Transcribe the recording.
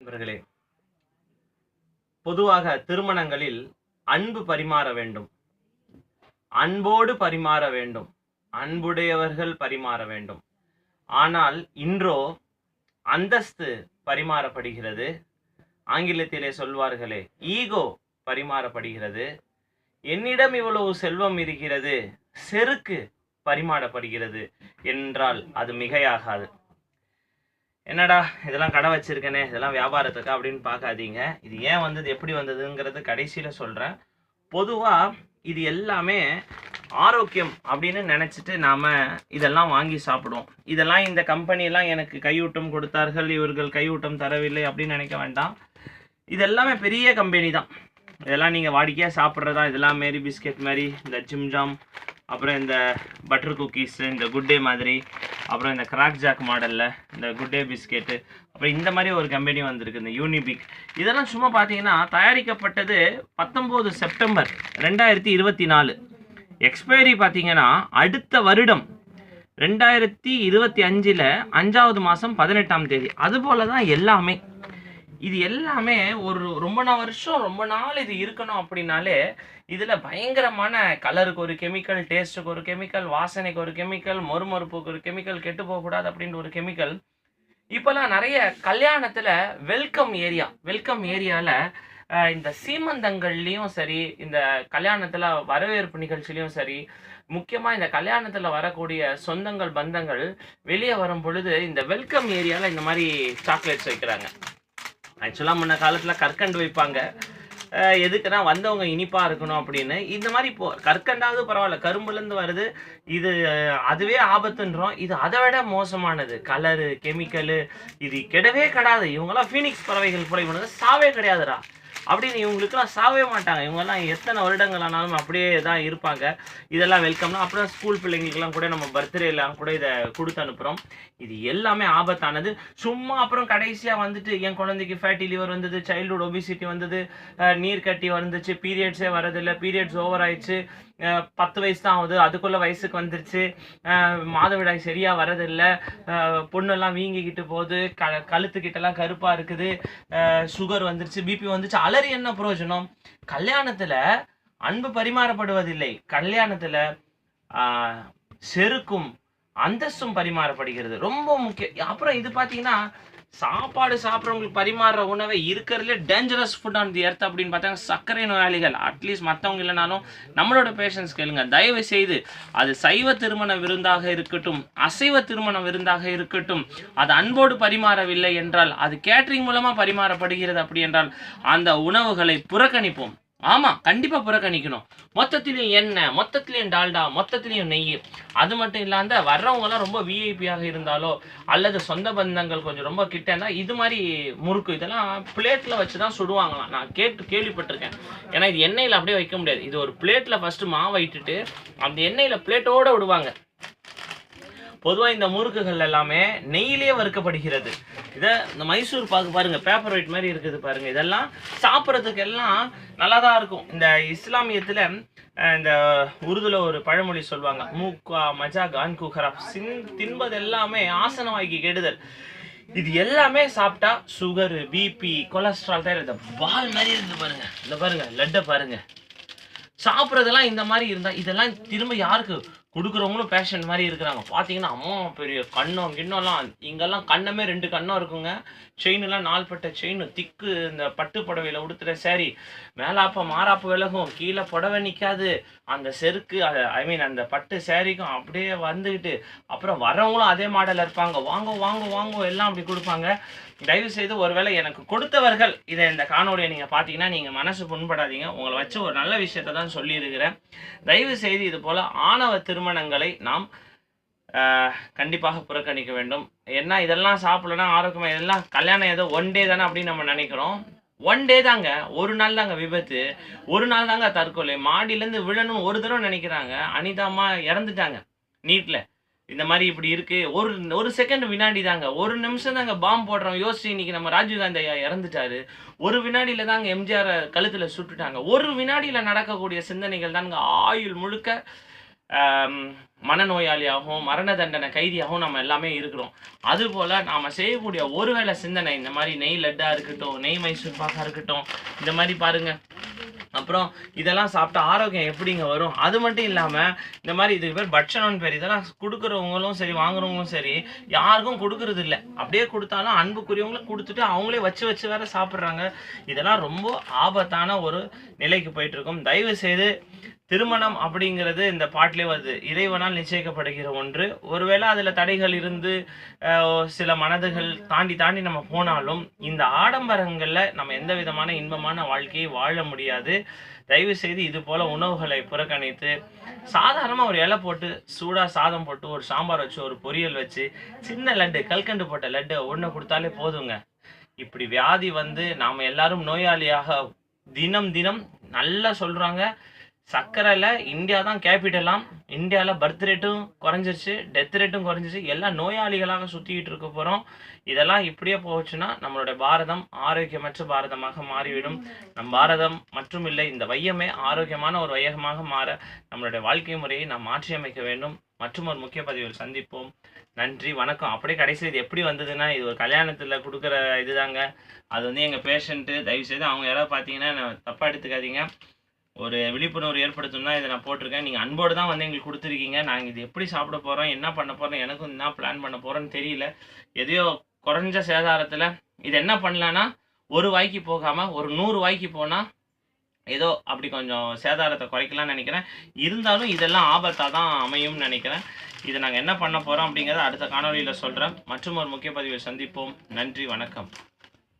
இவர்களே, பொதுவாக திருமணங்களில் அன்பு பரிமாற வேண்டும், அன்போடு பரிமாற வேண்டும், அன்புடையவர்கள் பரிமாற வேண்டும். ஆனால் இன்றோ அந்தஸ்து பரிமாறப்படுகிறது. ஆங்கிலத்திலே சொல்வார்களே, ஈகோ பரிமாறப்படுகிறது. என்னிடம் இவ்வளவு செல்வம் இருக்கிறது, செருக்கு பரிமாறப்படுகிறது என்றால் அது மிகையாகாது. என்னடா இதெல்லாம் கடை வச்சிருக்கேனே, இதெல்லாம் வியாபாரத்துக்கா அப்படின்னு பார்க்காதீங்க. இது ஏன் வந்தது, எப்படி வந்ததுங்கிறது கடைசியில சொல்றேன். பொதுவா இது எல்லாமே ஆரோக்கியம் அப்படின்னு நினைச்சிட்டு நாம இதெல்லாம் வாங்கி சாப்பிடுவோம். இதெல்லாம் இந்த கம்பெனிலாம் எனக்கு கையூட்டம் கொடுத்தார்கள், இவர்கள் கையூட்டம் தரவில்லை அப்படின்னு நினைக்க வேண்டாம். இது எல்லாமே பெரிய கம்பெனி தான். இதெல்லாம் நீங்கள் வாடிக்கையாக சாப்பிட்றதா. இதெல்லாம் மேரி பிஸ்கெட் மாதிரி, இந்த ஜிம்ஜாம், அப்புறம் இந்த பட்டர் குக்கீஸு, இந்த குட் டே மாதிரி, அப்புறம் இந்த கிராக் ஜாக் மாடலில் இந்த குட் டே பிஸ்கெட்டு, அப்புறம் இந்த மாதிரி ஒரு கம்பெனி வந்திருக்கு, இந்த யூனிபிக். இதெல்லாம் சும்மா பார்த்தீங்கன்னா தயாரிக்கப்பட்டது 19 செப்டம்பர் 2024. எக்ஸ்பைரி பார்த்தீங்கன்னா அடுத்த வருடம் 2025 5வது மாதம் 18ஆம் தேதி. அதுபோல தான் எல்லாமே. இது எல்லாமே ஒரு ரொம்ப வருஷம் ரொம்ப நாள் இது இருக்கணும் அப்படின்னாலே இதில் பயங்கரமான கலருக்கு ஒரு கெமிக்கல், டேஸ்ட்டுக்கு ஒரு கெமிக்கல், வாசனைக்கு ஒரு கெமிக்கல், மொறுமொறுப்புக்கு ஒரு கெமிக்கல், கெட்டு போகக்கூடாது அப்படின்ற ஒரு கெமிக்கல். இப்போல்லாம் நிறைய கல்யாணத்தில் வெல்கம் ஏரியாவில் இந்த சீமந்தங்கள்லேயும் சரி, இந்த கல்யாணத்தில் வரவேற்பு நிகழ்ச்சிலையும் சரி, முக்கியமாக இந்த கல்யாணத்தில் வரக்கூடிய சொந்தங்கள் பந்தங்கள் வெளியே வரும் பொழுது இந்த வெல்கம் ஏரியாவில் இந்த மாதிரி சாக்லேட்ஸ் வைக்கிறாங்க. ஆக்சுவலாக முன்ன காலத்தில் கற்கண்டு வைப்பாங்க. எதுக்குன்னா வந்தவங்க இனிப்பாக இருக்கணும் அப்படின்னு. இந்த மாதிரி இப்போ கற்கண்டாவது பரவாயில்ல, கரும்புலேருந்து வருது. இது அதுவே ஆபத்துன்றோம். இது அதை விட மோசமானது. கலரு, கெமிக்கலு, இது கெடவே கெடாது. இவங்கெல்லாம் ஃபீனிக்ஸ் பறவைகள் போல, இவனுக்கு சாவே கிடையாதுடா அப்படின்னு. இவங்களுக்குலாம் சாவே மாட்டாங்க. இவங்கெல்லாம் எத்தனை வருடங்கள் ஆனாலும் அப்படியே தான் இருப்பாங்க. இதெல்லாம் வெல்கம்னா. அப்புறம் ஸ்கூல் பிள்ளைங்களுக்கெல்லாம் கூட நம்ம பர்த்டேலாம் கூட இதை கொடுத்து அனுப்புகிறோம். இது எல்லாமே ஆபத்தானது. சும்மா அப்புறம் கடைசியாக வந்துட்டு என் குழந்தைக்கு ஃபேட்டி லிவர் வந்தது, சைல்டுஹுட் ஒபிசிட்டி வந்தது, நீர் கட்டி வந்துச்சு, பீரியட்ஸே வரதில்லை, பீரியட்ஸ் ஓவர் ஆயிடுச்சு, 10 வயசு தான் ஆகுது, அதுக்குள்ளே வயசுக்கு வந்துருச்சு, மாதவிடாய் சரியாக வரதில்லை, பொண்ணெல்லாம் வீங்கிக்கிட்டு போகுது, கழுத்துக்கிட்டலாம் கருப்பாக இருக்குது, சுகர் வந்துருச்சு, பிபி வந்துச்சு, அலறி என்ன பிரயோஜனம்? கல்யாணத்தில் அன்பு பரிமாறப்படுவதில்லை. கல்யாணத்தில் செருக்கும் அந்தஸ்தும் பரிமாறப்படுகிறது. ரொம்ப முக்கியம். அப்புறம் இது பார்த்தீங்கன்னா சாப்பாடு சாப்பிட்றவங்களுக்கு பரிமாறுற உணவை இருக்கிறதுலே dangerous food on the earth அப்படின்னு பார்த்தாங்க சர்க்கரை நோயாளிகள். அட்லீஸ்ட் மற்றவங்க இல்லைனாலும் நம்மளோட பேஷண்ட்ஸ் கேளுங்க, தயவு செய்து. அது சைவ திருமண விருந்தாக இருக்கட்டும், அசைவ திருமண விருந்தாக இருக்கட்டும், அது அன்போடு பரிமாறவில்லை என்றால், அது கேட்ரிங் மூலமாக பரிமாறப்படுகிறது அப்படி என்றால் அந்த உணவுகளை புறக்கணிப்போம். ஆமாம், கண்டிப்பாக புறக்கணிக்கணும். மொத்தத்துலேயும் எண்ணெய், மொத்தத்துலேயும் டால்டா, மொத்தத்துலேயும் நெய். அது மட்டும் இல்லாத வர்றவங்கலாம் ரொம்ப விஐபியாக இருந்தாலோ அல்லது சொந்த பந்தங்கள் கொஞ்சம் ரொம்ப கிட்ட இருந்தால் இது மாதிரி முறுக்கு இதெல்லாம் பிளேட்டில் வச்சு தான் சுடுவாங்களாம். நான் கேள்விப்பட்டிருக்கேன். ஏன்னா இது எண்ணெயில் அப்படியே வைக்க முடியாது. இது ஒரு பிளேட்டில் ஃபஸ்ட்டு மாவை இட்டுட்டு அந்த எண்ணெயில் பிளேட்டோடு விடுவாங்க. பொதுவாக இந்த முறுக்குகள் எல்லாமே நெய்யிலே வறுக்கப்படுகிறது. இதை இந்த மைசூர் பாக்கு பாருங்கள், பேப்பர் வெயிட் மாதிரி இருக்குது பாருங்கள். இதெல்லாம் சாப்பிட்றதுக்கு எல்லாம் நல்லா தான் இருக்கும். இந்த இஸ்லாமியத்தில் இந்த உருதுல ஒரு பழமொழி சொல்லுவாங்க, மூக்கா மஜா கான்கு கராப், தின்பது எல்லாமே ஆசனவாய்க்கு கெடுதல். இது எல்லாமே சாப்பிட்டா சுகரு, பிபி, கொலஸ்ட்ரால் தான். இந்த பால் மாதிரி இருந்து பாருங்க, இந்த பாருங்க லட்டை பாருங்க. சாப்பிட்றதெல்லாம் இந்த மாதிரி இருந்தால் இதெல்லாம் திரும்ப யாருக்கு கொடுக்குறவங்களும் பேஷண்ட் மாதிரி இருக்கிறாங்க. பார்த்தீங்கன்னா அம்மா பெரிய கண்ணம் கிண்ணம்லாம், இங்கெல்லாம் கண்ணமே 2 கண்ணம் இருக்குங்க. செயின்லாம் 4 பட்ட செயின், திக்கு இந்த பட்டு புடவையில் உடுத்துகிற சாரி, மேலாப்ப மாறாப்பு விலகும், கீழே புடவை நிற்காது, அந்த செருக்கு அந்த பட்டு சாரிக்கும் அப்படியே வந்துக்கிட்டு. அப்புறம் வரவங்களும் அதே மாடலில் இருப்பாங்க, வாங்க வாங்க வாங்க எல்லாம் அப்படி கொடுப்பாங்க. தயவு செய்து ஒருவேளை எனக்கு கொடுத்தவர்கள் இதை இந்த காணொலியை நீங்கள் பார்த்தீங்கன்னா நீங்கள் மனசு புண்படாதீங்க. உங்களை வச்சு ஒரு நல்ல விஷயத்தை தான் சொல்லியிருக்கிறேன். தயவு செய்து இது போல் ஆணவ திருமணங்களை நாம் கண்டிப்பாக புறக்கணிக்க வேண்டும். ஏன்னா இதெல்லாம் சாப்பிடலன்னா ஆரோக்கியமாக, இதெல்லாம் கல்யாணம் ஏதோ 1 டே தானே அப்படின்னு நம்ம நினைக்கிறோம். 1 டே தாங்க, ஒரு நாள் தாங்க விபத்து, ஒரு நாள் தாங்க தற்கொலை. மாடியிலேருந்து விழணும்னு ஒரு தடவை நினைக்கிறாங்க. அனிதாமா இறந்துட்டாங்க நீட்டில். இந்த மாதிரி இப்படி இருக்குது. ஒரு செகண்ட் வினாடி தாங்க, ஒரு நிமிஷம் தாங்க பாம்பு போடுறோம். யோசிச்சு இன்னைக்கு நம்ம ராஜீவ்காந்தி ஐயா இறந்துட்டாரு. ஒரு வினாடியில் தாங்க எம்ஜிஆர் கழுத்தில் சுட்டுட்டாங்க. ஒரு வினாடியில் நடக்கக்கூடிய சிந்தனைகள் தாங்க ஆயுள் முழுக்க மனநோயாளியாகவும் மரண தண்டனை கைதியாகவும் நம்ம எல்லாமே இருக்கிறோம். அதுபோல் நாம் செய்யக்கூடிய ஒருவேளை சிந்தனை இந்த மாதிரி நெய் லட்டாக இருக்கட்டும், நெய் மைசூர் பாக்காக இருக்கட்டும், இந்த மாதிரி பாருங்கள். அப்புறம் இதெல்லாம் சாப்பிட்டா ஆரோக்கியம் எப்படிங்க வரும்? அது மட்டும் இல்லாமல் இந்த மாதிரி இதுக்கு பேர் பட்சணம்னு பேர். இதெல்லாம் கொடுக்குறவங்களும் சரி வாங்குறவங்களும் சரி யாருக்கும் கொடுக்கறது இல்லை. அப்படியே கொடுத்தாலும் அன்புக்குரியவங்களுக்கு கொடுத்துட்டு அவங்களே வச்சு வச்சு வேற சாப்பிட்றாங்க. இதெல்லாம் ரொம்ப ஆபத்தான ஒரு நிலைக்கு போயிட்டு இருக்கும். தயவு செய்து திருமணம் அப்படிங்கிறது இந்த பாட்டிலே வருது, இறைவனால் நிச்சயிக்கப்படுகிற ஒன்று. ஒருவேளை அதில் தடைகள் இருந்து சில மனதுகள் தாண்டி நம்ம போனாலும் இந்த ஆடம்பரங்களில் நம்ம எந்த விதமான இன்பமான வாழ்க்கையை வாழ முடியாது. தயவு செய்து இது போல் உணவுகளை புறக்கணித்து சாதாரணமாக ஒரு இலை போட்டு சூடாக சாதம் போட்டு ஒரு சாம்பார் வச்சு ஒரு பொரியல் வச்சு சின்ன லட்டு, கல்கண்டு போட்ட லட்டு ஒன்று கொடுத்தாலே போதுங்க. இப்படி வியாதி வந்து நாம் எல்லாரும் நோயாளியாக தினம் தினம் நல்லா சொல்கிறாங்க. சர்க்கரையில் இந்தியா தான் கேபிட்டலாம். இந்தியாவில் பர்த் ரேட்டும் குறைஞ்சிருச்சு, டெத் ரேட்டும் குறைஞ்சிச்சு. எல்லாம் நோயாளிகளாக சுற்றிக்கிட்டு இருக்க போகிறோம். இதெல்லாம் இப்படியே போச்சுன்னா நம்மளுடைய பாரதம் ஆரோக்கியமற்ற பாரதமாக மாறிவிடும். நம் பாரதம் மற்றும் இல்லை, இந்த வையமே ஆரோக்கியமான ஒரு வையகமாக மாற நம்மளுடைய வாழ்க்கை முறையை நாம் மாற்றி அமைக்க வேண்டும். மற்றும் ஒரு முக்கிய பதிவில் சந்திப்போம். நன்றி, வணக்கம். அப்படியே கடைசி இது எப்படி வந்ததுன்னா, இது ஒரு கல்யாணத்தில் கொடுக்குற இதுதாங்க. அது வந்து எங்கள் பேஷண்ட்டு. தயவுசெய்து அவங்க யாராவது பார்த்தீங்கன்னா தப்பாக எடுத்துக்காதீங்க. ஒரு விழிப்புணர்வு ஏற்படுத்தணும்னா இதை நான் போட்டிருக்கேன். நீங்கள் அன்போடு தான் வந்து எங்களுக்கு கொடுத்துருக்கீங்க. நாங்கள் இது எப்படி சாப்பிட போகிறோம், என்ன பண்ண போகிறோம், எனக்கும் என்ன பிளான் பண்ண போகிறோன்னு தெரியல. எதையோ குறைஞ்ச சேதாரத்தில் இது என்ன பண்ணலான்னா, ஒரு வாய்க்கு போகாமல் ஒரு 100 வாய்க்கு போனால் ஏதோ அப்படி கொஞ்சம் சேதாரத்தை குறைக்கலாம்னு நினைக்கிறேன். இருந்தாலும் இதெல்லாம் ஆபத்தாக தான் அமையும்னு நினைக்கிறேன். இதை நாங்கள் என்ன பண்ண போகிறோம் அப்படிங்கிறத அடுத்த காணொலியில் சொல்கிறேன். மற்றும் ஒரு முக்கிய பதிவில் சந்திப்போம். நன்றி, வணக்கம்.